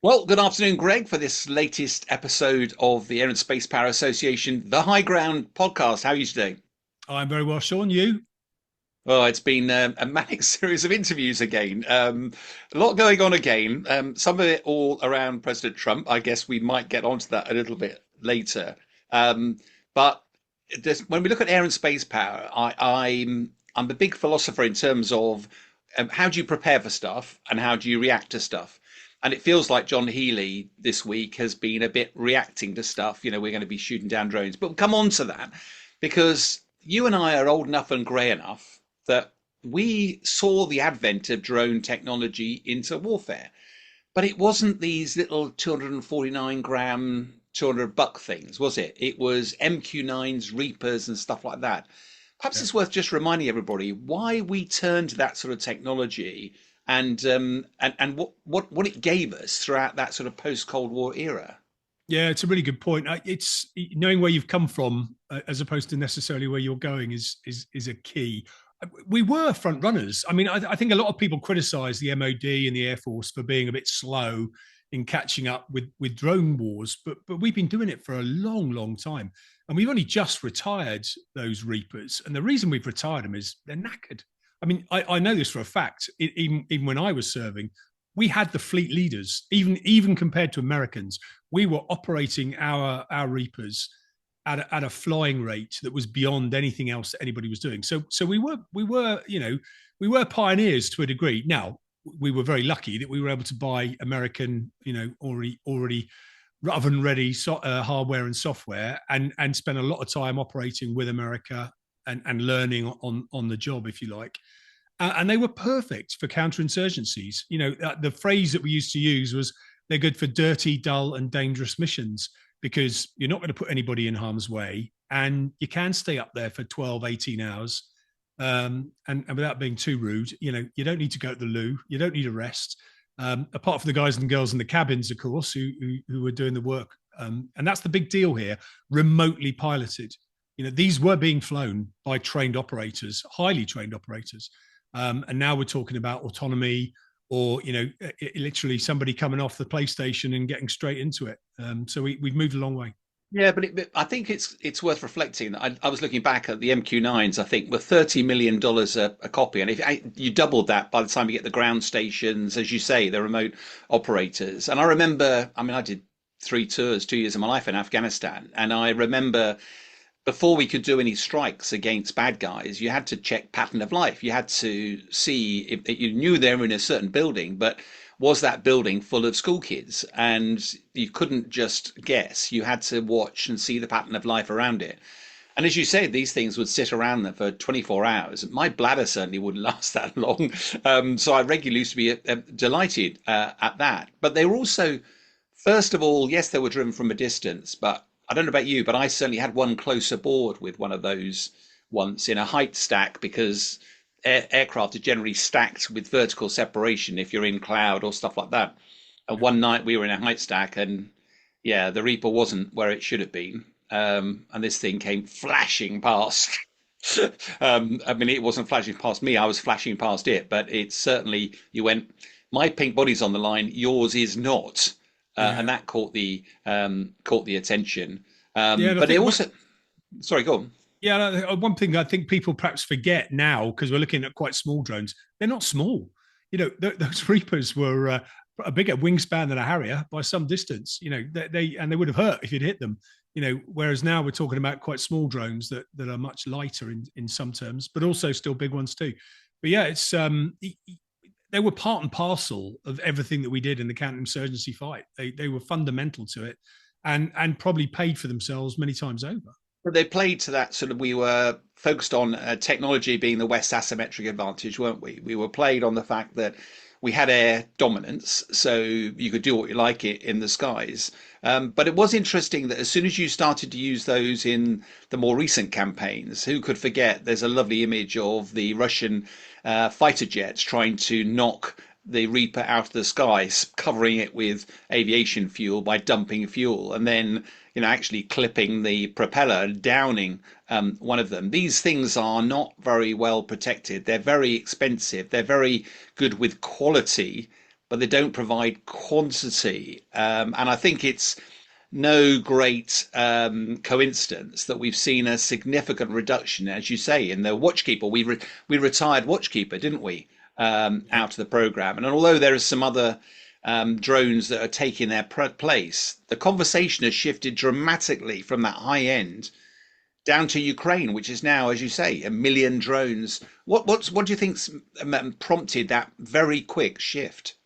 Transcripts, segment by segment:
Well, good afternoon, Greg, for this latest episode of the Air and Space Power Association, the High Ground podcast. How are you today? I'm very well, Sean. You? Well, it's been a manic series of interviews again. A lot going on again. Some of it all around President Trump. I guess we might get onto that a little bit later. But when we look at air and space power, I'm a big philosopher in terms of how do you prepare for stuff and how do you react to stuff. And it feels like John Healey this week has been a bit reacting to stuff. We're going to be shooting down drones, but we'll come on to that because you and I are old enough and grey enough that we saw the advent of drone technology into warfare, but it wasn't these little 249 gram, 200 buck things, was it? It was MQ9s, Reapers, and stuff like that. Perhaps Yeah. it's worth just reminding everybody why we turned to that sort of technology and what it gave us throughout that sort of post Cold War era. Yeah, it's a really good point. It's knowing where you've come from as opposed to necessarily where you're going is a key. We were front runners. I mean, I think a lot of people criticise the MOD and the Air Force for being a bit slow in catching up with drone wars, but we've been doing it for a long, long time, and we've only just retired those Reapers. And the reason we've retired them is they're knackered. I mean, I know this for a fact. Even when I was serving, we had the fleet leaders, even compared to Americans. We were operating our Reapers at a flying rate that was beyond anything else that anybody was doing. So we were pioneers to a degree. Now we were very lucky that we were able to buy American, already oven ready hardware and software, and spend a lot of time operating with America and learning on the job, if you like. And they were perfect for counterinsurgencies. The phrase that we used to use was they're good for dirty, dull, and dangerous missions because you're not going to put anybody in harm's way and you can stay up there for 12, 18 hours. And without being too rude, you don't need to go to the loo, you don't need a rest. Apart from the guys and girls in the cabins, of course, who were doing the work. And that's the big deal here, remotely piloted. These were being flown by trained operators, highly trained operators. And now we're talking about autonomy or, literally somebody coming off the PlayStation and getting straight into it. So we've moved a long way. Yeah, but I think it's worth reflecting. I was looking back at the MQ9s. I think were $30 million a copy, and if you doubled that by the time you get the ground stations, as you say, the remote operators. And I remember, I mean, I did 3 tours, 2 years of my life in Afghanistan, and I remember before we could do any strikes against bad guys, you had to check pattern of life. You had to see if you knew they were in a certain building, but was that building full of school kids? And you couldn't just guess. You had to watch and see the pattern of life around it. And as you said, these things would sit around there for 24 hours. My bladder certainly wouldn't last that long. So I regularly used to be delighted at that. But they were also, first of all, yes, they were driven from a distance, but I don't know about you, but I certainly had one close aboard with one of those once in a height stack because aircraft are generally stacked with vertical separation if you're in cloud or stuff like that. And Yeah. one night we were in a height stack and yeah, the Reaper wasn't where it should have been. And this thing came flashing past. I mean, it wasn't flashing past me, I was flashing past it, but it's certainly, you went, my pink body's on the line, yours is not. And Yeah. that caught the attention. Yeah. And I But it think also, sorry, go on. Yeah, one thing I think people perhaps forget now, because we're looking at quite small drones, they're not small. Those Reapers were a bigger wingspan than a Harrier by some distance. They would have hurt if you'd hit them. Whereas now we're talking about quite small drones that are much lighter in some terms, but also still big ones too. But yeah, it's they were part and parcel of everything that we did in the counterinsurgency fight. They were fundamental to it, and probably paid for themselves many times over. But they played to that sort of, we were focused on technology being the West asymmetric advantage, weren't we? We were played on the fact that we had air dominance, so you could do what you like it in the skies. But it was interesting that as soon as you started to use those in the more recent campaigns, who could forget? There's a lovely image of the Russian fighter jets trying to knock the Reaper out of the sky, covering it with aviation fuel by dumping fuel, and then actually clipping the propeller and downing one of them. These things are not very well protected. They're very expensive. They're very good with quality, but they don't provide quantity. And I think it's no great coincidence that we've seen a significant reduction, as you say, in the watchkeeper. We retired watchkeeper, didn't we, Yeah. out of the program? And although there are some other drones that are taking their place, the conversation has shifted dramatically from that high end down to Ukraine, which is now, as you say, 1 million drones. What do you think's prompted that very quick shift?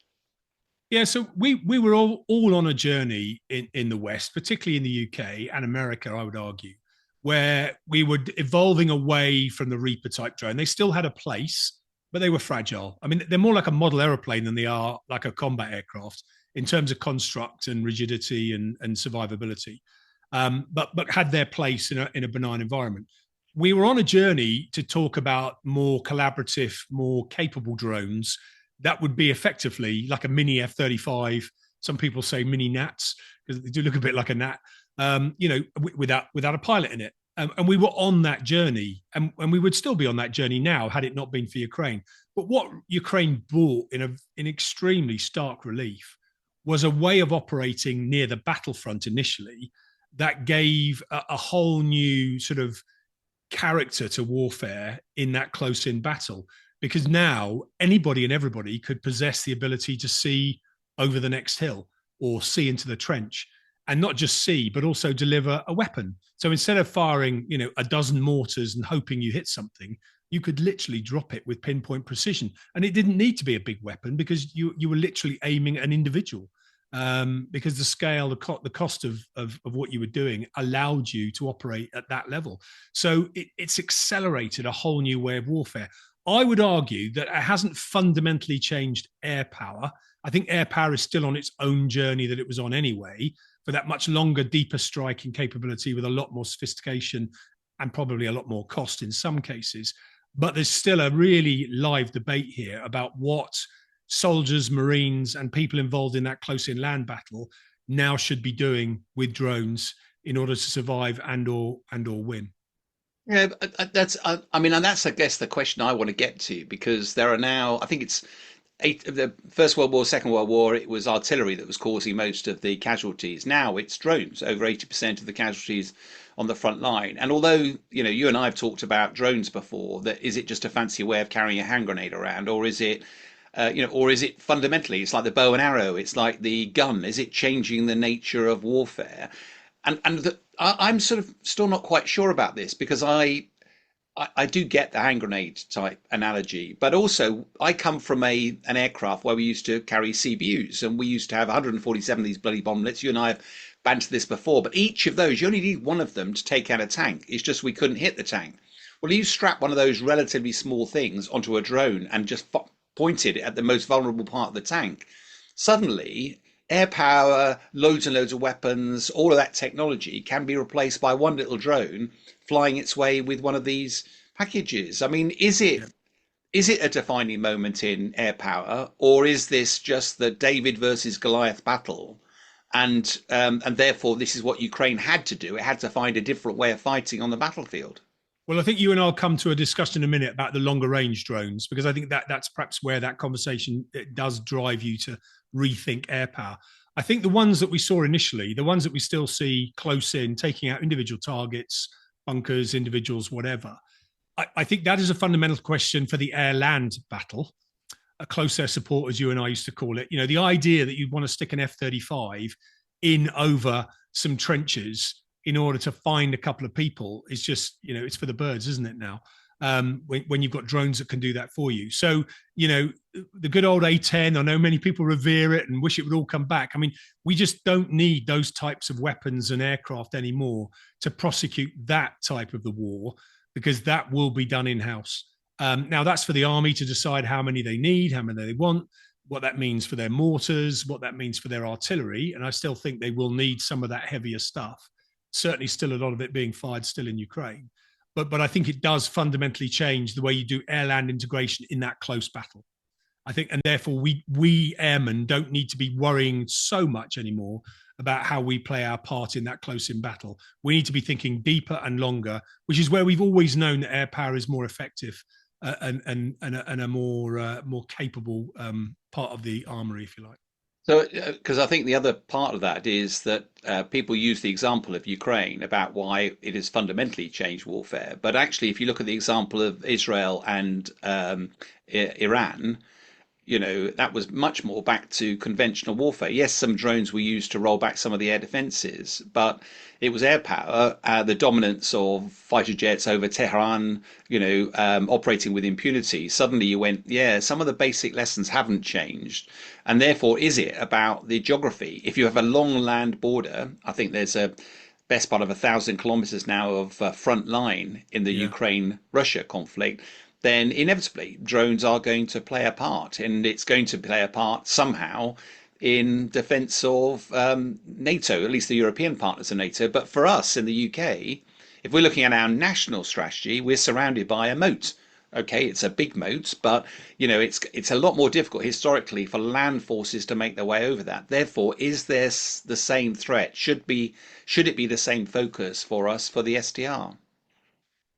Yeah, so we were all on a journey in the West, particularly in the UK and America, I would argue, where we were evolving away from the Reaper type drone. They still had a place, but they were fragile. I mean, they're more like a model aeroplane than they are like a combat aircraft in terms of construct and rigidity and survivability. But had their place in a benign environment. We were on a journey to talk about more collaborative, more capable drones that would be effectively like a mini F-35. Some people say mini Nats because they do look a bit like a Nat, without a pilot in it. And we were on that journey, and we would still be on that journey now had it not been for Ukraine. But what Ukraine brought in extremely stark relief was a way of operating near the battlefront initially that gave a whole new sort of character to warfare in that close-in battle, because now anybody and everybody could possess the ability to see over the next hill or see into the trench, and not just see but also deliver a weapon. So instead of firing a dozen mortars and hoping you hit something, you could literally drop it with pinpoint precision, and it didn't need to be a big weapon because you were literally aiming an individual. Because the scale, the cost of what you were doing allowed you to operate at that level. So it's accelerated a whole new way of warfare. I would argue that it hasn't fundamentally changed air power. I think air power is still on its own journey that it was on anyway, for that much longer, deeper striking capability with a lot more sophistication and probably a lot more cost in some cases. But there's still a really live debate here about what soldiers, Marines, and people involved in that close-in land battle now should be doing with drones in order to survive and or win. Yeah, I mean, and that's, I guess, the question I want to get to, because there are now, I think it's the First World War, Second World War, it was artillery that was causing most of the casualties. Now it's drones, over 80% of the casualties on the front line. And although, you and I have talked about drones before, that is it just a fancy way of carrying a hand grenade around, or is it or is it fundamentally, it's like the bow and arrow, it's like the gun, is it changing the nature of warfare? I'm sort of still not quite sure about this, because I do get the hand grenade type analogy, but also I come from an aircraft where we used to carry CBUs, and we used to have 147 of these bloody bomblets. You and I have bantered this before, but each of those, you only need one of them to take out a tank. It's just we couldn't hit the tank. Well, you strap one of those relatively small things onto a drone and just pointed it at the most vulnerable part of the tank. Suddenly, air power, loads and loads of weapons, all of that technology can be replaced by one little drone flying its way with one of these packages. I mean, Yeah. is it a defining moment in air power, or is this just the David versus Goliath battle? And therefore, this is what Ukraine had to do. It had to find a different way of fighting on the battlefield. Well, I think you and I'll come to a discussion in a minute about the longer range drones, because I think that's perhaps where that conversation it does drive you to rethink air power. I think the ones that we saw initially, the ones that we still see close in, taking out individual targets, bunkers, individuals, whatever, I think that is a fundamental question for the air-land battle, a close air support, as you and I used to call it. The idea that you'd want to stick an F-35 in over some trenches in order to find a couple of people is just, it's for the birds, isn't it now? When you've got drones that can do that for you. So, the good old A-10, I know many people revere it and wish it would all come back. I mean, we just don't need those types of weapons and aircraft anymore to prosecute that type of the war, because that will be done in-house. Now, that's for the army to decide how many they need, how many they want, what that means for their mortars, what that means for their artillery. And I still think they will need some of that heavier stuff. Certainly still a lot of it being fired still in Ukraine. But I think it does fundamentally change the way you do air-land integration in that close battle. I think, and therefore we airmen don't need to be worrying so much anymore about how we play our part in that close-in battle. We need to be thinking deeper and longer, which is where we've always known that air power is more effective and a more capable part of the armory, if you like. So, because I think the other part of that is that people use the example of Ukraine about why it has fundamentally changed warfare. But actually, if you look at the example of Israel and Iran, that was much more back to conventional warfare. Yes, some drones were used to roll back some of the air defenses, but it was air power, the dominance of fighter jets over Tehran, operating with impunity. Suddenly you went, yeah, some of the basic lessons haven't changed. And therefore, is it about the geography? If you have a long land border, I think there's a best part of 1,000 kilometers now of front line in the Yeah. Ukraine-Russia conflict, then inevitably drones are going to play a part, and it's going to play a part somehow in defence of NATO, at least the European partners of NATO. But for us in the UK, if we're looking at our national strategy, we're surrounded by a moat. Okay, it's a big moat, but it's a lot more difficult historically for land forces to make their way over that. Therefore, is this the same threat? Should it be the same focus for us for the SDR?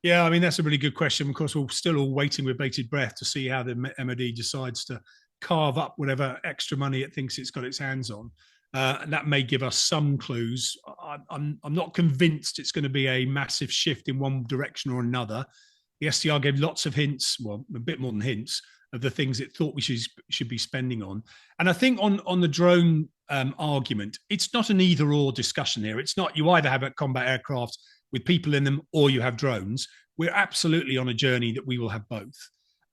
Yeah, I mean, that's a really good question. Of course, we're still all waiting with bated breath to see how the MOD decides to carve up whatever extra money it thinks it's got its hands on. And that may give us some clues. I'm not convinced it's going to be a massive shift in one direction or another. The SDR gave lots of hints, well, a bit more than hints, of the things it thought we should be spending on. And I think on the drone argument, it's not an either or discussion here. It's not you either have a combat aircraft with people in them or you have drones. We're absolutely on a journey that we will have both.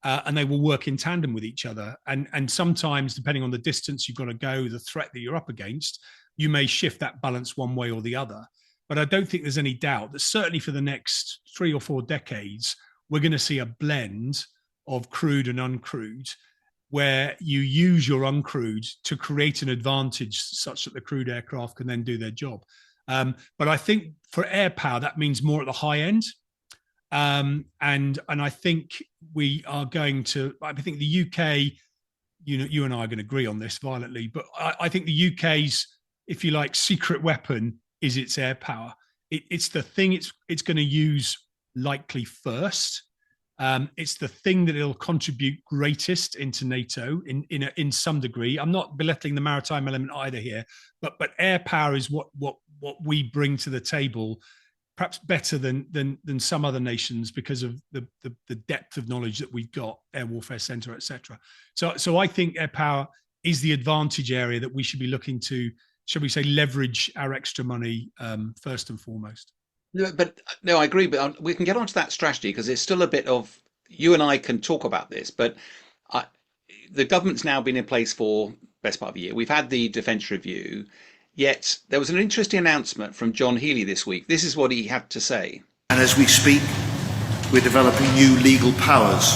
And they will work in tandem with each other. And sometimes, depending on the distance you've got to go, the threat that you're up against, you may shift that balance one way or the other. But I don't think there's any doubt that certainly for the next 3 or 4 decades, we're going to see a blend of crewed and uncrewed, where you use your uncrewed to create an advantage such that the crewed aircraft can then do their job. But I think for air power, that means more at the high end. And I think we are going to, I think the UK, you and I are going to agree on this violently, but I think the UK's, if you like, secret weapon is its air power. It's the thing it's going to use likely first. It's the thing that it'll contribute greatest into NATO in some degree. I'm not belittling the maritime element either here, but air power is what we bring to the table, perhaps better than some other nations because of the depth of knowledge that we've got, Air Warfare Centre, etc. So I think air power is the advantage area that we should be looking to, shall we say, leverage our extra money first and foremost. No, I agree. But we can get onto that strategy because it's still a bit of, you and I can talk about this, but the government's now been in place for best part of a year. We've had the defence review. Yet there was an interesting announcement from John Healey this week. This is what he had to say. And as we speak, we're developing new legal powers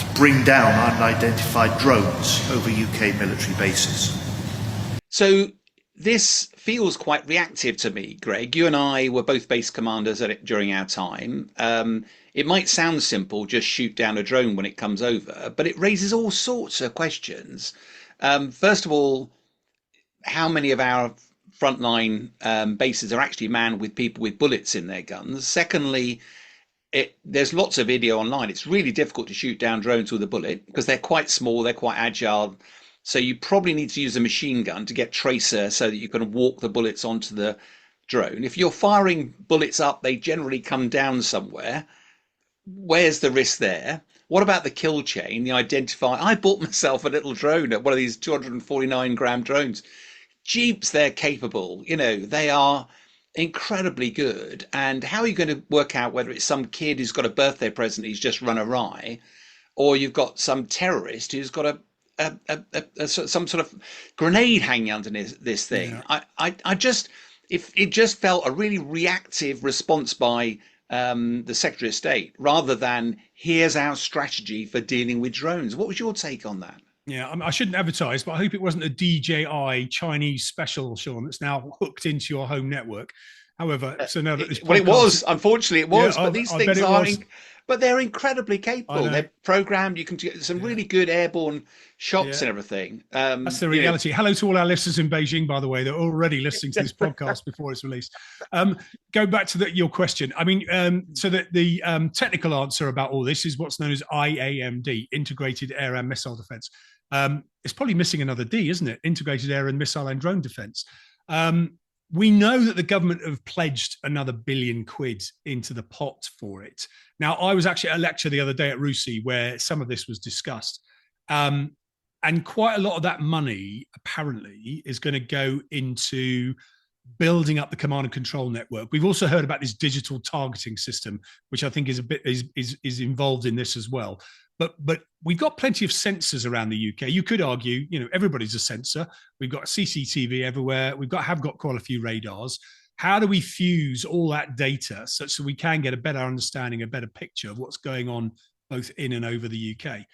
to bring down unidentified drones over UK military bases. So this feels quite reactive to me, Greg. You and I were both base commanders at it during our time. It might sound simple, just shoot down a drone when it comes over, but it raises all sorts of questions. First of all, how many of our frontline bases are actually manned with people with bullets in their guns? Secondly, there's lots of video online. It's really difficult to shoot down drones with a bullet because they're quite small, they're quite agile. So you probably need to use a machine gun to get tracer so that you can walk the bullets onto the drone. If you're firing bullets up, they generally come down somewhere. Where's the risk there? What about the kill chain, the identify? I bought myself a little drone, one of these 249 gram drones. Jeeps, they're capable. They are incredibly good. And how are you going to work out whether it's some kid who's got a birthday present he's just run awry, or you've got some terrorist who's got some sort of grenade hanging underneath this thing? Yeah. It just felt a really reactive response by the Secretary of State, rather than here's our strategy for dealing with drones. What was your take on that? Yeah, I shouldn't advertise, but I hope it wasn't a DJI Chinese special, Sean, that's now hooked into your home network. However, so now that this well, it was, unfortunately, it was. Yeah, but these things are. but they're incredibly I capable. know. They're programmed. You can get some Yeah. really good airborne shots Yeah. and everything. That's the reality. Hello to all our listeners in Beijing, by the way. They're already listening to You this podcast before it's released. Go back to your question. I mean, so that the technical answer about all this is what's known as IAMD, Integrated Air and Missile Defense. It's probably missing another D, isn't it? Integrated Air and Missile and Drone Defense. We know that the government have pledged another £1 billion into the pot for it. Now, I was actually at a lecture the other day at RUSI where some of this was discussed. And quite a lot of that money, apparently, is going to go into building up the command and control network. We've also heard about this digital targeting system, which I think is a bit is involved in this as well. But we've got plenty of sensors around the UK. You could argue, everybody's a sensor. We've got CCTV everywhere. Have got quite a few radars. How do we fuse all that data such that we can get a better understanding, a better picture of what's going on both in and over the UK?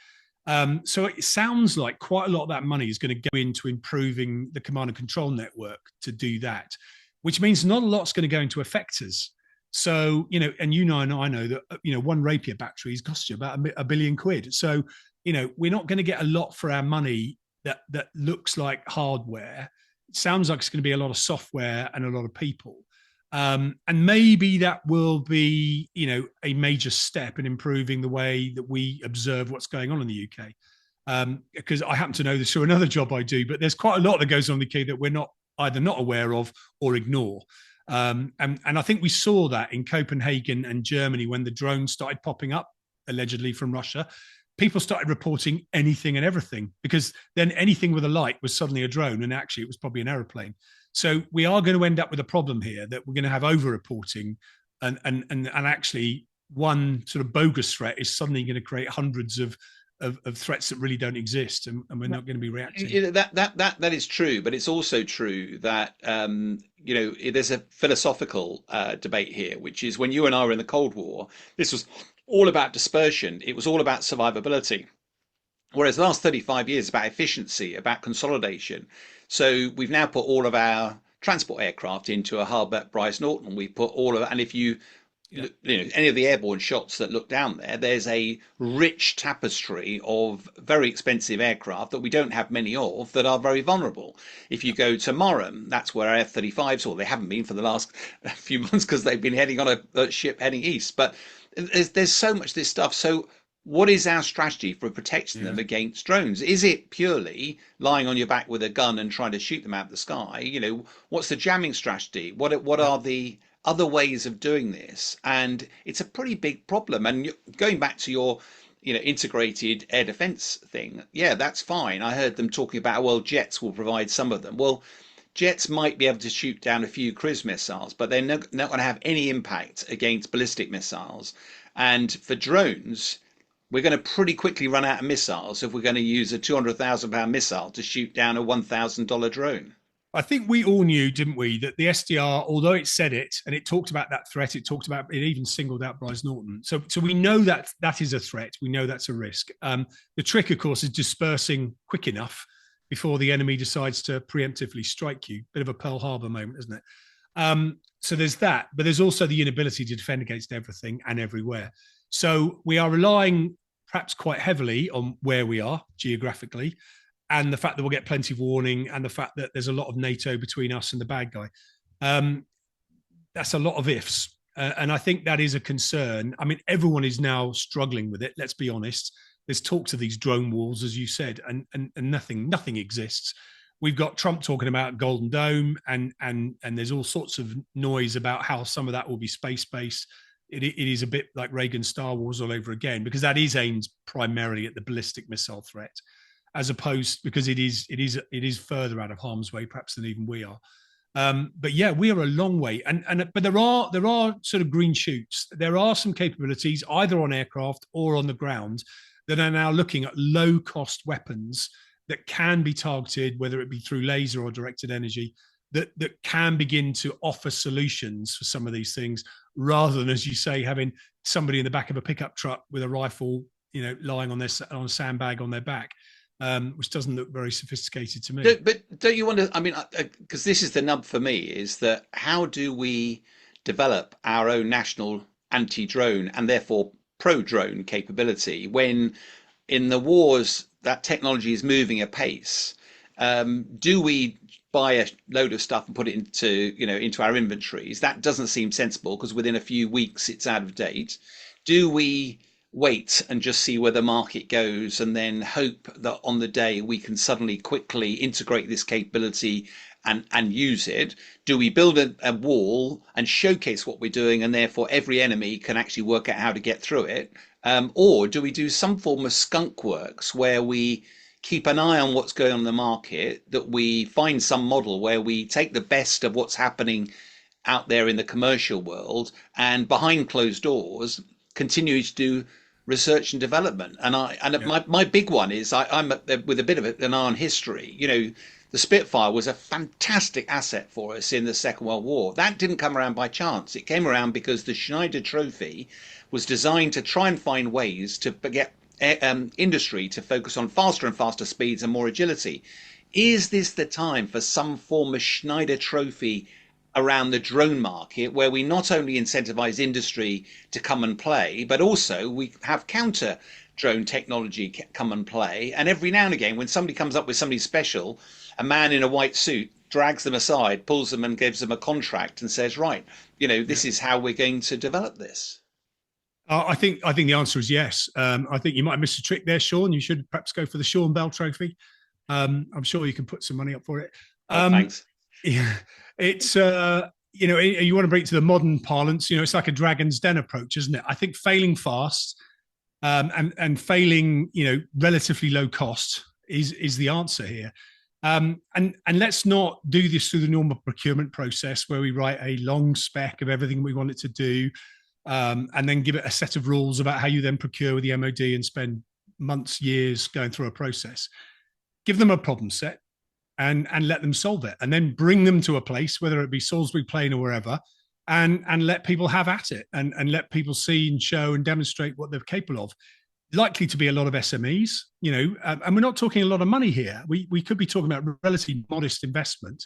So it sounds like quite a lot of that money is going to go into improving the command and control network to do that, which means not a lot's going to go into effectors. So, and I know that, one Rapier battery has cost you about £1 billion. So, we're not going to get a lot for our money that looks like hardware. It sounds like it's going to be a lot of software and a lot of people. And maybe that will be, a major step in improving the way that we observe what's going on in the UK. Because I happen to know this through another job I do, but there's quite a lot that goes on in the UK that we're either not aware of or ignore. And I think we saw that in Copenhagen and Germany when the drones started popping up, allegedly from Russia. People started reporting anything and everything because then anything with a light was suddenly a drone, and actually it was probably an aeroplane. So we are going to end up with a problem here that we're going to have over-reporting, and actually one sort of bogus threat is suddenly going to create hundreds of threats that really don't exist, and we're not going to be reacting. That is true, but it's also true that there's a philosophical debate here, which is when you and I were in the Cold War, this was all about dispersion. It was all about survivability. Whereas the last 35 years is about efficiency, about consolidation. So we've now put all of our transport aircraft into a hub at Bryce Norton. We put all of, and if you any of the airborne shots that look down there, there's a rich tapestry of very expensive aircraft that we don't have many of that are very vulnerable. If you go to Morum, that's where our F-35s, or they haven't been for the last few months because they've been heading on a ship heading east. But there's so much of this stuff. So what is our strategy for protecting them against drones? Is it purely lying on your back with a gun and trying to shoot them out of the sky? What's the jamming strategy? What are the other ways of doing this? And it's a pretty big problem. And going back to your integrated air defense thing, that's fine. I heard them talking about, well, jets will provide some of them. Well, jets might be able to shoot down a few cruise missiles, but they're not going to have any impact against ballistic missiles. And for drones, we're going to pretty quickly run out of missiles if we're going to use a £200,000 missile to shoot down a $1,000 drone. I think we all knew, didn't we, that the SDR, although it said it and it talked about that threat, it even singled out Bryce Norton. So we know that is a threat. We know that's a risk. The trick, of course, is dispersing quick enough before the enemy decides to preemptively strike you. Bit of a Pearl Harbor moment, isn't it? So there's that, but there's also the inability to defend against everything and everywhere. So we are relying perhaps quite heavily on where we are geographically, and the fact that we'll get plenty of warning, and the fact that there's a lot of NATO between us and the bad guy. That's a lot of ifs. And I think that is a concern. I mean, everyone is now struggling with it. Let's be honest. There's talks of these drone walls, as you said, and nothing exists. We've got Trump talking about Golden Dome, and there's all sorts of noise about how some of that will be space-based. It is a bit like Reagan's Star Wars all over again, because that is aimed primarily at the ballistic missile threat, as opposed, because it is further out of harm's way perhaps than even we are. But yeah, we are a long way, but there are sort of green shoots. There are some capabilities either on aircraft or on the ground that are now looking at low cost weapons that can be targeted, whether it be through laser or directed energy, that can begin to offer solutions for some of these things, rather than, as you say, having somebody in the back of a pickup truck with a rifle, lying on a sandbag on their back, which doesn't look very sophisticated to me. But don't you wonder? I mean, because this is the nub for me, is that how do we develop our own national anti-drone and therefore pro-drone capability when in the wars that technology is moving apace. Do we buy a load of stuff and put it into our inventories? That doesn't seem sensible because within a few weeks it's out of date. Do we wait and just see where the market goes and then hope that on the day we can suddenly quickly integrate this capability and use it? Do we build a wall and showcase what we're doing and therefore every enemy can actually work out how to get through it? Or do we do some form of skunk works where we keep an eye on what's going on in the market, that we find some model where we take the best of what's happening out there in the commercial world and behind closed doors continue to do research and development? My big one is I'm with a bit of an eye on history. The Spitfire was a fantastic asset for us in the Second World War. That didn't come around by chance. It came around because the Schneider Trophy was designed to try and find ways to get industry to focus on faster and faster speeds and more agility. Is this the time for some form of Schneider Trophy around the drone market where we not only incentivize industry to come and play, but also we have counter drone technology come and play? And every now and again, when somebody comes up with something special, a man in a white suit drags them aside, pulls them and gives them a contract and says, right, this is how we're going to develop this. I think the answer is yes. I think you might have missed a trick there, Sean. You should perhaps go for the Sean Bell Trophy. I'm sure you can put some money up for it. Thanks. Yeah, it's you want to bring it to the modern parlance. It's like a Dragon's Den approach, isn't it? I think failing fast and failing, relatively low cost is the answer here. And let's not do this through the normal procurement process where we write a long spec of everything we want it to do. And then give it a set of rules about how you then procure with the MOD and spend months, years going through a process. Give them a problem set and let them solve it, and then bring them to a place, whether it be Salisbury Plain or wherever, and let people have at it and let people see and show and demonstrate what they're capable of. Likely to be a lot of SMEs, and we're not talking a lot of money here. We could be talking about relatively modest investment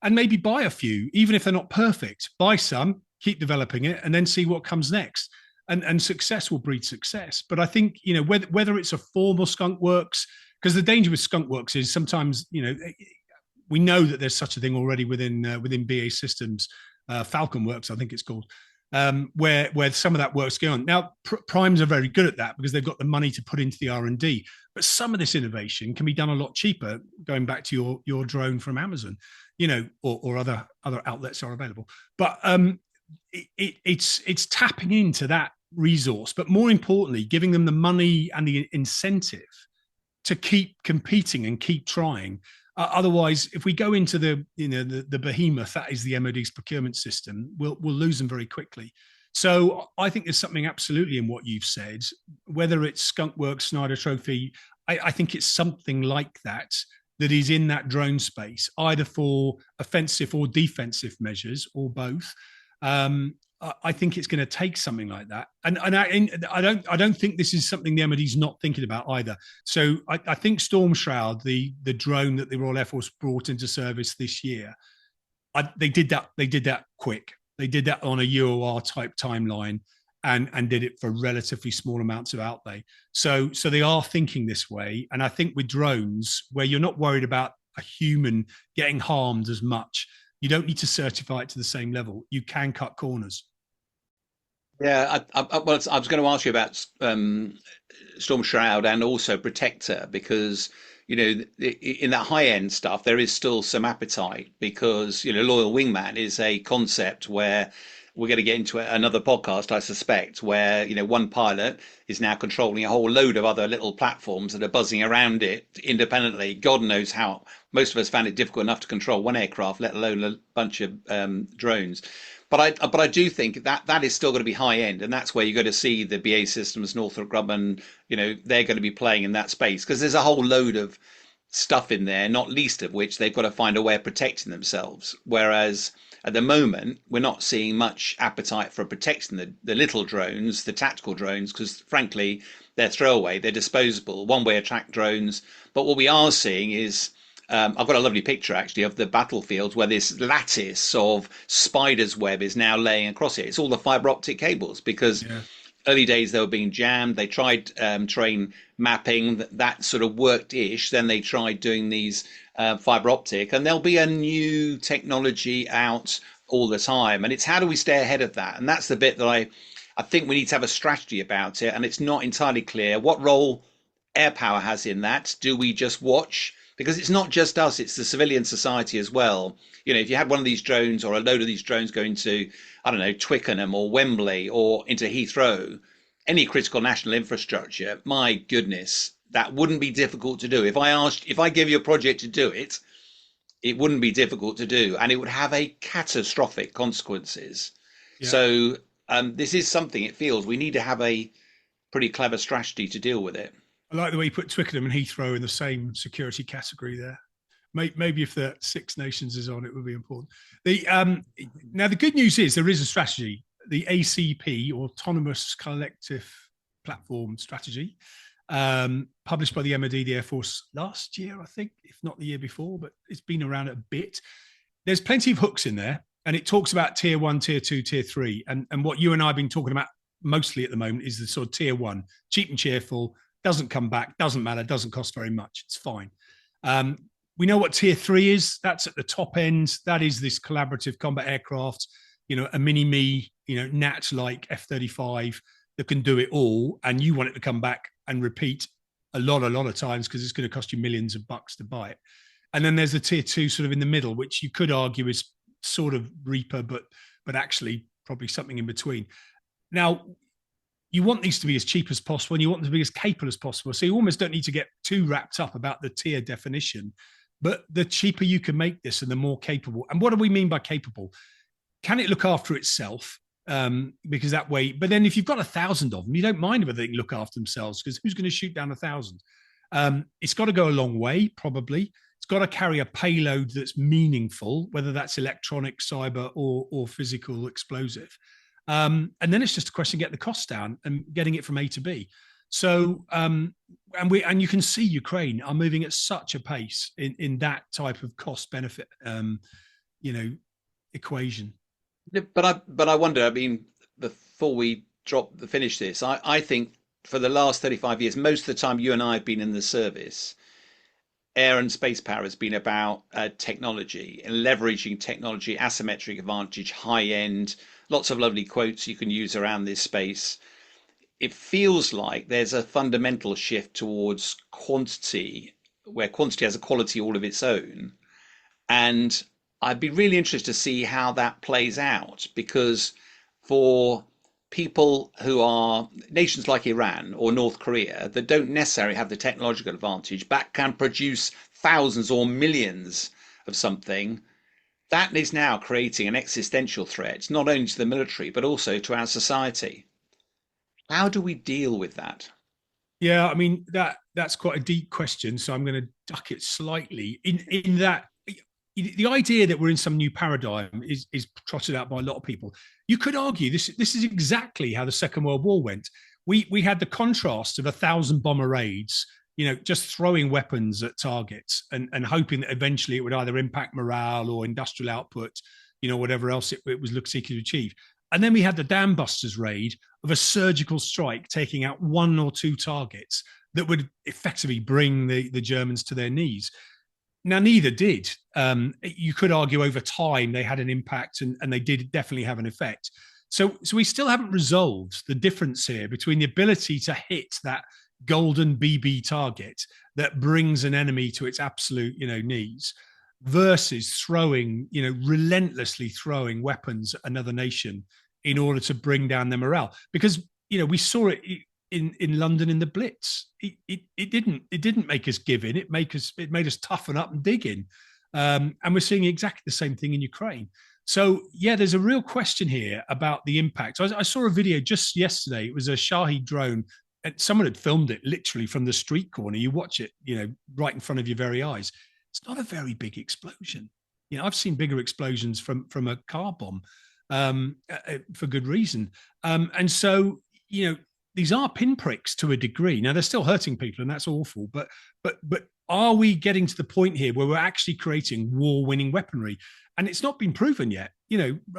and maybe buy a few, even if they're not perfect, buy some, keep developing it, and then see what comes next. And success will breed success. But I think, whether it's a formal skunk works, because the danger with skunk works is sometimes, we know that there's such a thing already within BAE Systems, Falcon Works, I think it's called, where some of that work's going on. Now, primes are very good at that because they've got the money to put into the R&D. But some of this innovation can be done a lot cheaper, going back to your drone from Amazon, or other outlets are available. But it's tapping into that resource, but more importantly, giving them the money and the incentive to keep competing and keep trying. Otherwise, if we go into the behemoth that is the MOD's procurement system, we'll lose them very quickly. So I think there's something absolutely in what you've said, whether it's Skunk Works, Snyder Trophy. I think it's something like that is in that drone space, either for offensive or defensive measures or both. I think it's going to take something like that, and I don't think this is something the MOD's not thinking about either. So I think Storm Shroud, the drone that the Royal Air Force brought into service this year, they did that quick. They did that on a UOR type timeline, and did it for relatively small amounts of outlay. So they are thinking this way, and I think with drones, where you're not worried about a human getting harmed as much, you don't need to certify it to the same level. You can cut corners. Yeah, I was going to ask you about Storm Shroud and also Protector, because in that high end stuff there is still some appetite, because Loyal Wingman is a concept where we're going to get into another podcast, I suspect, where one pilot is now controlling a whole load of other little platforms that are buzzing around it independently. God knows how. Most of us found it difficult enough to control one aircraft, let alone a bunch of drones. But I do think that is still going to be high end, and that's where you're going to see the BAE Systems, Northrop Grumman, they're going to be playing in that space, because there's a whole load of stuff in there, not least of which they've got to find a way of protecting themselves. Whereas at the moment, we're not seeing much appetite for protecting the little drones, the tactical drones, because frankly, they're throwaway, they're disposable, one-way attack drones. But what we are seeing is, I've got a lovely picture actually of the battlefield where this lattice of spider's web is now laying across it. It's all the fiber optic cables, because early days they were being jammed. They tried terrain mapping that sort of worked-ish. Then they tried doing these fiber optic, and there'll be a new technology out all the time. And it's how do we stay ahead of that? And that's the bit that I think we need to have a strategy about it. And it's not entirely clear what role air power has in that. Do we just watch? Because it's not just us, it's the civilian society as well. You know, if you had one of these drones or a load of these drones going to, I don't know, Twickenham or Wembley or into Heathrow, any critical national infrastructure, my goodness, that wouldn't be difficult to do. If I give you a project to do it, it wouldn't be difficult to do, and it would have a catastrophic consequences. Yeah. So this is something it feels we need to have a pretty clever strategy to deal with it. I like the way you put Twickenham and Heathrow in the same security category there. Maybe if the Six Nations is on, it would be important. Now, the good news is there is a strategy, the ACP, Autonomous Collective Platform Strategy, published by the MOD, the Air Force last year, I think, if not the year before, but it's been around a bit. There's plenty of hooks in there, and it talks about tier 1, tier 2, tier 3. And what you and I have been talking about mostly at the moment is the sort of tier 1, cheap and cheerful, doesn't come back, doesn't matter, doesn't cost very much, it's fine. We know what tier 3 is. That's at the top end. That is this collaborative combat aircraft, a mini-me, Nat like F-35 that can do it all. And you want it to come back and repeat a lot of times because it's going to cost you millions of bucks to buy it. And then there's the tier 2 sort of in the middle, which you could argue is sort of Reaper, but actually probably something in between. Now, you want these to be as cheap as possible and you want them to be as capable as possible. So you almost don't need to get too wrapped up about the tier definition. But the cheaper you can make this and the more capable. And what do we mean by capable? Can it look after itself? Because that way, but then if you've got 1,000 of them, you don't mind whether they can look after themselves because who's going to shoot down 1,000? It's got to go a long way, probably. It's got to carry a payload that's meaningful, whether that's electronic, cyber, or physical explosive. And then it's just a question of getting the costs down and getting it from A to B. So, and you can see Ukraine are moving at such a pace in that type of cost benefit, equation. But I wonder. I mean, before we finish this, I think for the last 35 years, most of the time you and I have been in the service, air and space power has been about technology and leveraging technology, asymmetric advantage, high end, lots of lovely quotes you can use around this space. It feels like there's a fundamental shift towards quantity, where quantity has a quality all of its own. And I'd be really interested to see how that plays out, because for people who are nations like Iran or North Korea that don't necessarily have the technological advantage, but can produce thousands or millions of something, that is now creating an existential threat, not only to the military, but also to our society. How do we deal with that? Yeah, I mean, that's quite a deep question. So I'm going to duck it slightly in that the idea that we're in some new paradigm is trotted out by a lot of people. You could argue this is exactly how the Second World War went. We had the contrast of 1,000 bomber raids, just throwing weapons at targets and hoping that eventually it would either impact morale or industrial output, whatever else it was seeking to achieve. And then we had the Dam Busters raid of a surgical strike taking out 1 or 2 targets that would effectively bring the Germans to their knees. Now, neither did. You could argue over time they had an impact and they did definitely have an effect. So we still haven't resolved the difference here between the ability to hit that golden BB target that brings an enemy to its absolute, knees versus throwing, relentlessly throwing weapons at another nation in order to bring down their morale. Because, we saw it in London in the Blitz. It didn't make us give in. It made us toughen up and dig in. And we're seeing exactly the same thing in Ukraine. So yeah, there's a real question here about the impact. I saw a video just yesterday. It was a Shahid drone, and someone had filmed it literally from the street corner. You watch it, right in front of your very eyes. It's not a very big explosion. I've seen bigger explosions from a car bomb for good reason. And so, these are pinpricks to a degree. Now they're still hurting people, and that's awful. But are we getting to the point here where we're actually creating war-winning weaponry? And it's not been proven yet.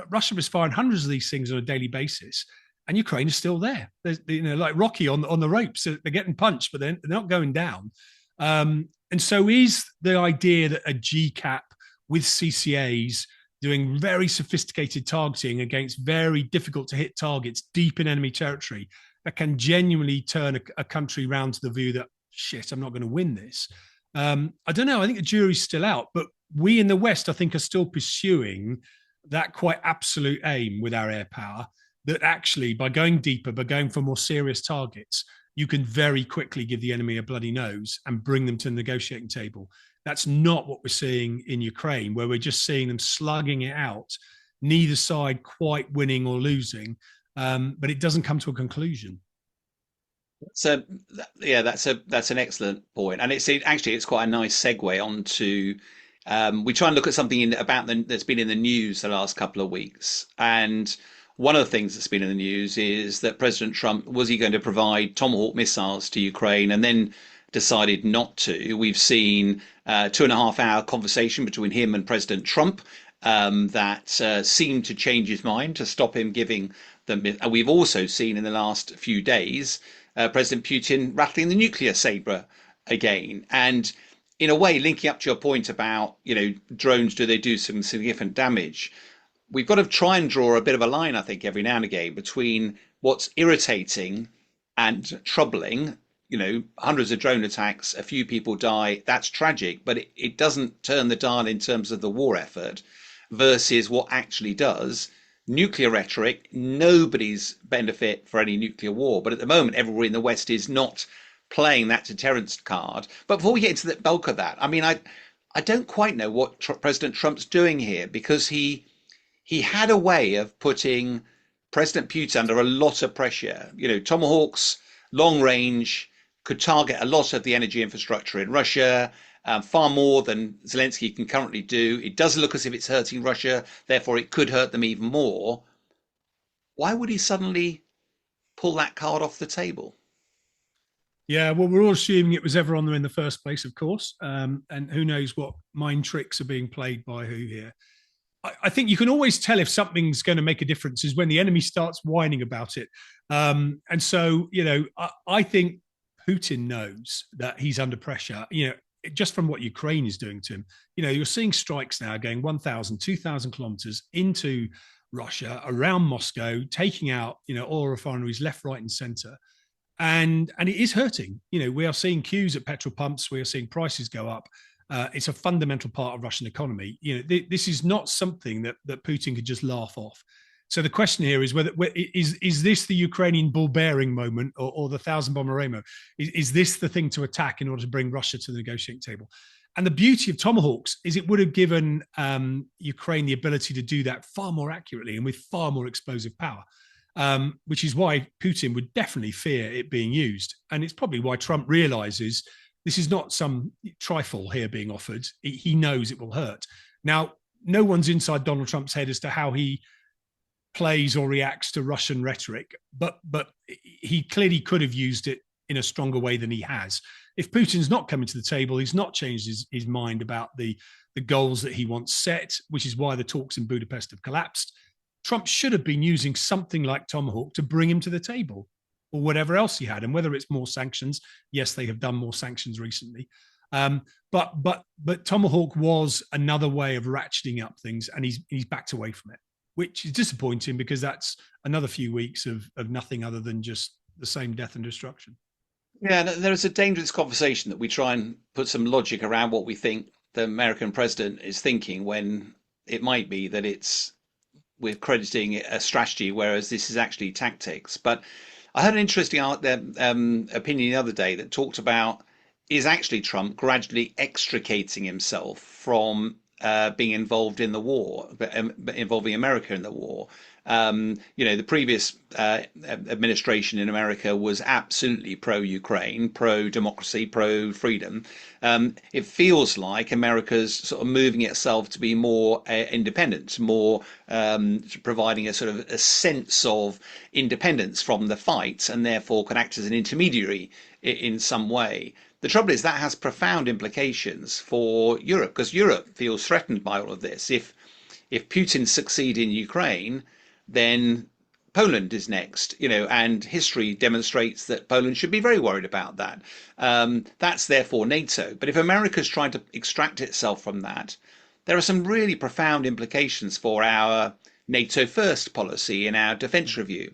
Russia was firing hundreds of these things on a daily basis, and Ukraine is still there. There's, like Rocky on the ropes. They're getting punched, but they're not going down. And so is the idea that a GCAP with CCAs doing very sophisticated targeting against very difficult to hit targets deep in enemy territory that can genuinely turn a country round to the view that, shit, I'm not going to win this. I don't know. I think the jury's still out, but we in the West, I think, are still pursuing that quite absolute aim with our air power, that actually by going deeper, by going for more serious targets, you can very quickly give the enemy a bloody nose and bring them to the negotiating table. That's not what we're seeing in Ukraine, where we're just seeing them slugging it out, neither side quite winning or losing, but it doesn't come to a conclusion. So yeah, that's an excellent point, and it's quite a nice segue onto. We try and look at something that's been in the news the last couple of weeks, and one of the things that's been in the news is that President Trump, was he going to provide Tomahawk missiles to Ukraine, and then decided not to. We've seen a 2.5 hour conversation between him and President Trump that seemed to change his mind to stop him giving them. We've also seen in the last few days President Putin rattling the nuclear saber again. And in a way, linking up to your point about, drones, do they do some significant damage? We've got to try and draw a bit of a line, I think, every now and again between what's irritating and troubling. Hundreds of drone attacks, a few people die, that's tragic, but it doesn't turn the dial in terms of the war effort versus what actually does. Nuclear rhetoric, nobody's benefit for any nuclear war, but at the moment everybody in the West is not playing that deterrence card. But before we get into the bulk of that, I mean, I don't quite know what President Trump's doing here, because he had a way of putting President Putin under a lot of pressure. Tomahawks, long range, could target a lot of the energy infrastructure in Russia, far more than Zelensky can currently do. It doesn't look as if it's hurting Russia, therefore it could hurt them even more. Why would he suddenly pull that card off the table? Yeah, well, we're all assuming it was ever on there in the first place, of course. And who knows what mind tricks are being played by who here. I think you can always tell if something's going to make a difference is when the enemy starts whining about it. And so, I think Putin knows that he's under pressure, just from what Ukraine is doing to him. You're seeing strikes now going 1,000, 2,000 kilometers into Russia, around Moscow, taking out, oil refineries left, right, and center. And it is hurting. We are seeing queues at petrol pumps. We are seeing prices go up. It's a fundamental part of Russian economy. This is not something that Putin could just laugh off. So the question here is is this the Ukrainian ball bearing moment or the 1,000-bomber Ramo? Is this the thing to attack in order to bring Russia to the negotiating table? And the beauty of Tomahawks is it would have given Ukraine the ability to do that far more accurately and with far more explosive power, which is why Putin would definitely fear it being used. And it's probably why Trump realizes this is not some trifle here being offered. He knows it will hurt. Now, no one's inside Donald Trump's head as to how he plays or reacts to Russian rhetoric, but he clearly could have used it in a stronger way than he has. If Putin's not coming to the table, he's not changed his mind about the goals that he wants set, which is why the talks in Budapest have collapsed. Trump should have been using something like Tomahawk to bring him to the table, or whatever else he had. And whether it's more sanctions, yes, they have done more sanctions recently. But Tomahawk was another way of ratcheting up things, and he's backed away from it, which is disappointing because that's another few weeks of nothing other than just the same death and destruction. Yeah, there is a dangerous conversation that we try and put some logic around what we think the American president is thinking, when it might be that we're crediting it a strategy, whereas this is actually tactics. But I had an interesting opinion the other day that talked about, is actually Trump gradually extricating himself from being involved in the war, involving America in the war. The previous administration in America was absolutely pro-Ukraine, pro-democracy, pro-freedom. It feels like America's sort of moving itself to be more independent, more providing a sort of a sense of independence from the fight, and therefore can act as an intermediary in some way. The trouble is that has profound implications for Europe, because Europe feels threatened by all of this. If Putin succeeds in Ukraine, then Poland is next, and history demonstrates that Poland should be very worried about that. That's therefore NATO. But if America's trying to extract itself from that, there are some really profound implications for our NATO first policy in our defence review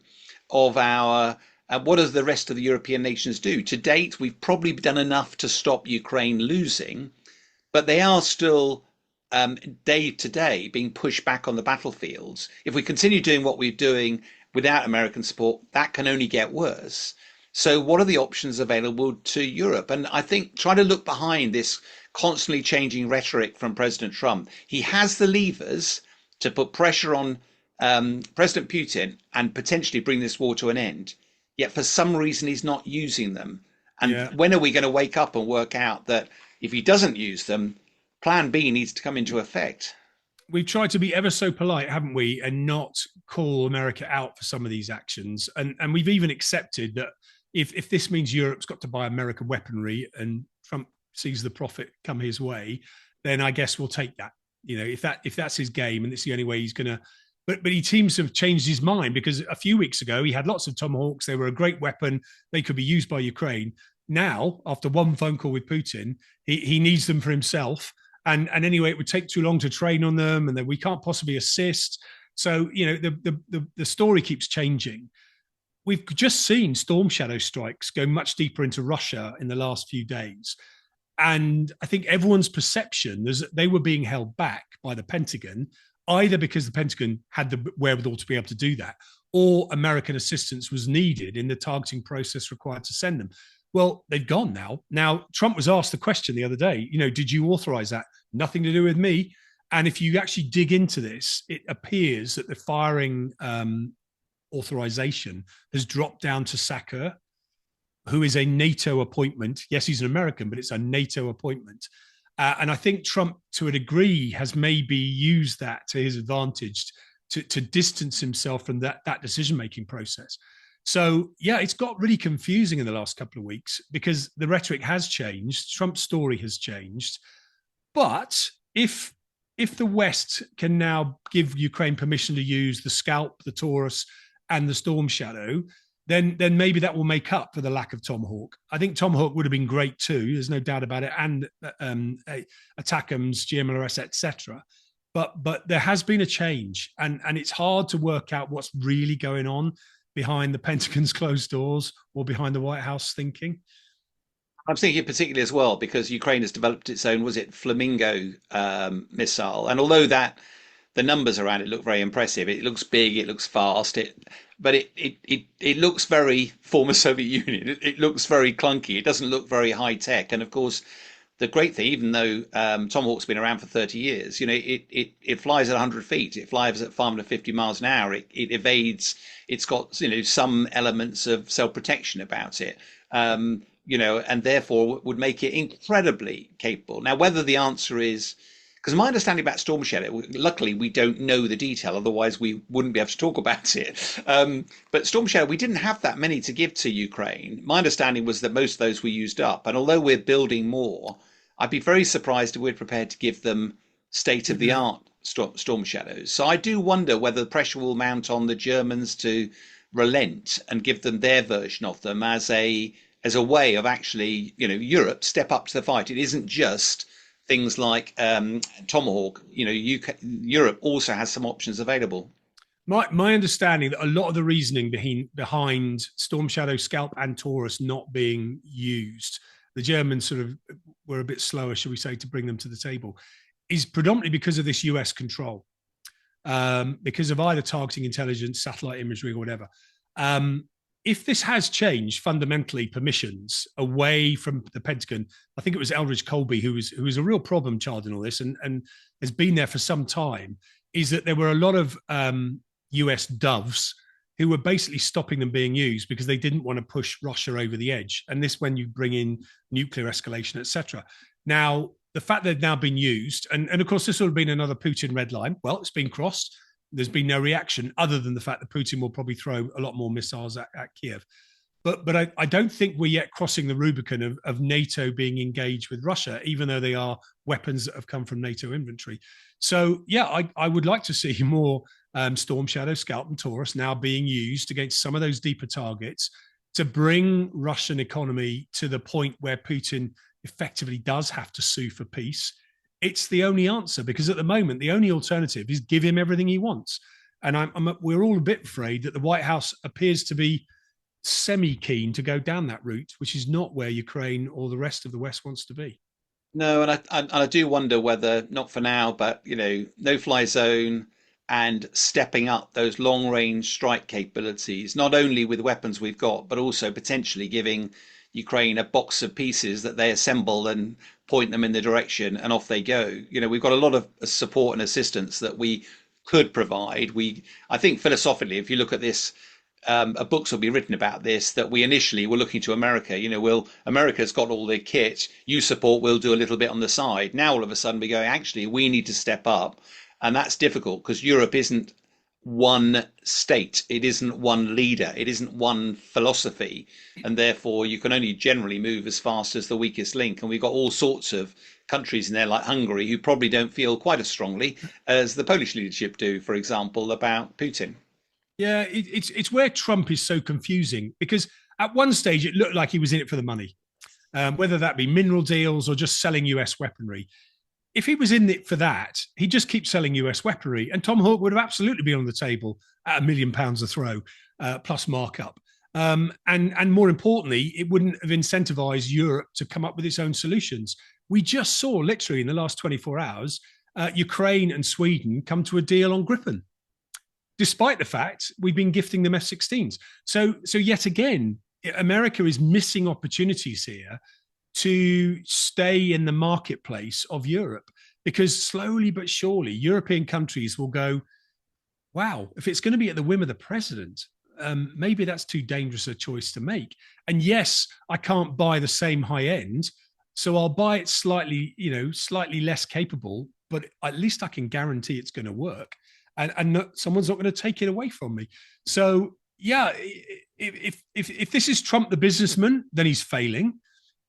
of our what does the rest of the European nations do? To date, we've probably done enough to stop Ukraine losing, but they are still day to day being pushed back on the battlefields. If we continue doing what we're doing without American support, that can only get worse. So, what are the options available to Europe? And I think try to look behind this constantly changing rhetoric from President Trump. He has the levers to put pressure on President Putin and potentially bring this war to an end. Yet, for some reason, he's not using them. And when are we going to wake up and work out that if he doesn't use them, Plan B needs to come into effect? We've tried to be ever so polite, haven't we, and not call America out for some of these actions. And we've even accepted that if this means Europe's got to buy American weaponry and Trump sees the profit come his way, then I guess we'll take that. If that's his game and it's the only way he's going to. But he seems to have changed his mind, because a few weeks ago he had lots of Tomahawks. They were a great weapon. They could be used by Ukraine. Now, after one phone call with Putin, he needs them for himself. And anyway, it would take too long to train on them, and then we can't possibly assist. So, the story keeps changing. We've just seen Storm Shadow strikes go much deeper into Russia in the last few days. And I think everyone's perception is that they were being held back by the Pentagon, either because the Pentagon had the wherewithal to be able to do that, or American assistance was needed in the targeting process required to send them. Well, they've gone now. Now, Trump was asked the question the other day, did you authorize that? Nothing to do with me. And if you actually dig into this, it appears that the firing authorization has dropped down to Sacker, who is a NATO appointment. Yes, he's an American, but it's a NATO appointment. And I think Trump, to a degree, has maybe used that to his advantage to distance himself from that decision-making process. So, yeah, it's got really confusing in the last couple of weeks because the rhetoric has changed. Trump's story has changed. But if the West can now give Ukraine permission to use the Scalp, the Taurus, and the Storm Shadow, then maybe that will make up for the lack of Tomahawk. I think Tomahawk would have been great too. There's no doubt about it. And ATACMS, GMLRS, etc. But there has been a change, and it's hard to work out what's really going on behind the Pentagon's closed doors or behind the White House thinking. I'm thinking particularly as well because Ukraine has developed its own, was it Flamingo missile? And although that the numbers around it look very impressive, it looks big, it looks fast, but it looks very former Soviet Union. It looks very clunky. It doesn't look very high tech. And of course, the great thing, even though Tomahawk's been around for 30 years, it flies at 100 feet. It flies at 550 miles an hour. It evades. It's got some elements of self-protection about it. And therefore would make it incredibly capable. Now, whether the answer is, because my understanding about Storm Shadow, luckily we don't know the detail, otherwise we wouldn't be able to talk about it. But Storm Shadow, we didn't have that many to give to Ukraine. My understanding was that most of those were used up. And although we're building more, I'd be very surprised if we're prepared to give them state-of-the-art Storm Shadows. So I do wonder whether the pressure will mount on the Germans to relent and give them their version of them as a way of actually, Europe step up to the fight. It isn't just things like Tomahawk. Europe also has some options available. My understanding that a lot of the reasoning behind Storm Shadow, Scalp, and Taurus not being used, the Germans sort of were a bit slower, shall we say, to bring them to the table, is predominantly because of this US control, because of either targeting intelligence, satellite imagery, or whatever. If this has changed fundamentally permissions away from the Pentagon, I think it was Eldridge Colby who was a real problem child in all this and has been there for some time, is that there were a lot of US doves who were basically stopping them being used because they didn't want to push Russia over the edge. And this when you bring in nuclear escalation, etc. Now, the fact they've now been used, and of course this would have been another Putin red line. Well, it's been crossed. There's been no reaction other than the fact that Putin will probably throw a lot more missiles at Kiev. But I don't think we're yet crossing the Rubicon of NATO being engaged with Russia, even though they are weapons that have come from NATO inventory. So, yeah, I would like to see more Storm Shadow, Scalp, and Taurus, now being used against some of those deeper targets to bring Russian economy to the point where Putin effectively does have to sue for peace. It's the only answer, because at the moment, the only alternative is give him everything he wants. And we're all a bit afraid that the White House appears to be semi-keen to go down that route, which is not where Ukraine or the rest of the West wants to be. No, and I do wonder whether, not for now, but no-fly zone and stepping up those long-range strike capabilities, not only with weapons we've got, but also potentially giving Ukraine a box of pieces that they assemble and point them in the direction, and off they go. We've got a lot of support and assistance that we could provide. I think philosophically, if you look at this, books will be written about this, that we initially were looking to America. America's got all the kit, you support, we'll do a little bit on the side. Now all of a sudden we go, actually, we need to step up. And that's difficult because Europe isn't one state, it isn't one leader, it isn't one philosophy. And therefore you can only generally move as fast as the weakest link. And we've got all sorts of countries in there like Hungary who probably don't feel quite as strongly as the Polish leadership do, for example, about Putin. Yeah, it's where Trump is so confusing, because at one stage it looked like he was in it for the money, whether that be mineral deals or just selling US weaponry. If he was in it for that, he'd just keep selling US weaponry, and Tomahawk would have absolutely been on the table at £1 million a throw, plus markup. And more importantly, it wouldn't have incentivized Europe to come up with its own solutions. We just saw literally in the last 24 hours, Ukraine and Sweden come to a deal on Gripen, despite the fact we've been gifting them F-16s. So yet again, America is missing opportunities here to stay in the marketplace of Europe, because slowly but surely European countries will go, wow, if it's going to be at the whim of the president, maybe that's too dangerous a choice to make. And yes, I can't buy the same high end, so I'll buy it slightly less capable, but at least I can guarantee it's going to work. And someone's not going to take it away from me. So yeah, if this is Trump the businessman, then he's failing.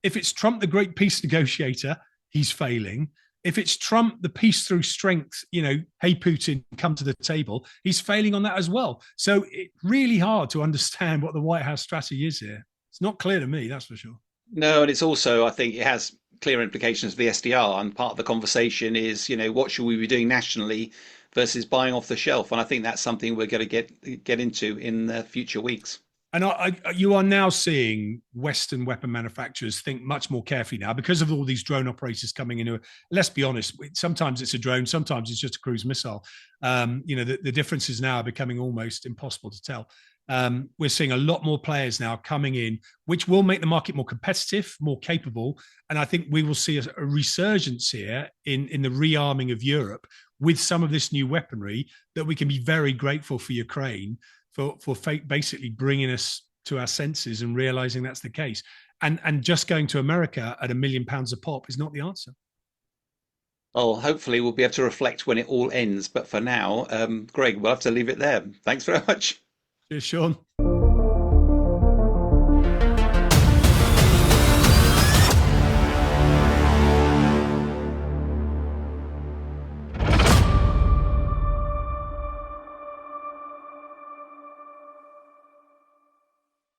If it's Trump the great peace negotiator, he's failing. If it's Trump the peace through strength, hey Putin, come to the table, he's failing on that as well. So it's really hard to understand what the White House strategy is here. It's not clear to me, that's for sure. No, and it's also, I think it has clear implications for the SDR, and part of the conversation is, what should we be doing nationally versus buying off the shelf? And I think that's something we're going to get into in the future weeks. And you are now seeing Western weapon manufacturers think much more carefully now because of all these drone operators coming in. Let's be honest, sometimes it's a drone, sometimes it's just a cruise missile. The differences now are becoming almost impossible to tell. We're seeing a lot more players now coming in, which will make the market more competitive, more capable. And I think we will see a resurgence here in the rearming of Europe with some of this new weaponry that we can be very grateful for Ukraine for basically bringing us to our senses and realizing that's the case. And just going to America at £1 million a pop is not the answer. Well, hopefully we'll be able to reflect when it all ends. But for now, Greg, we'll have to leave it there. Thanks very much. Cheers, Sean.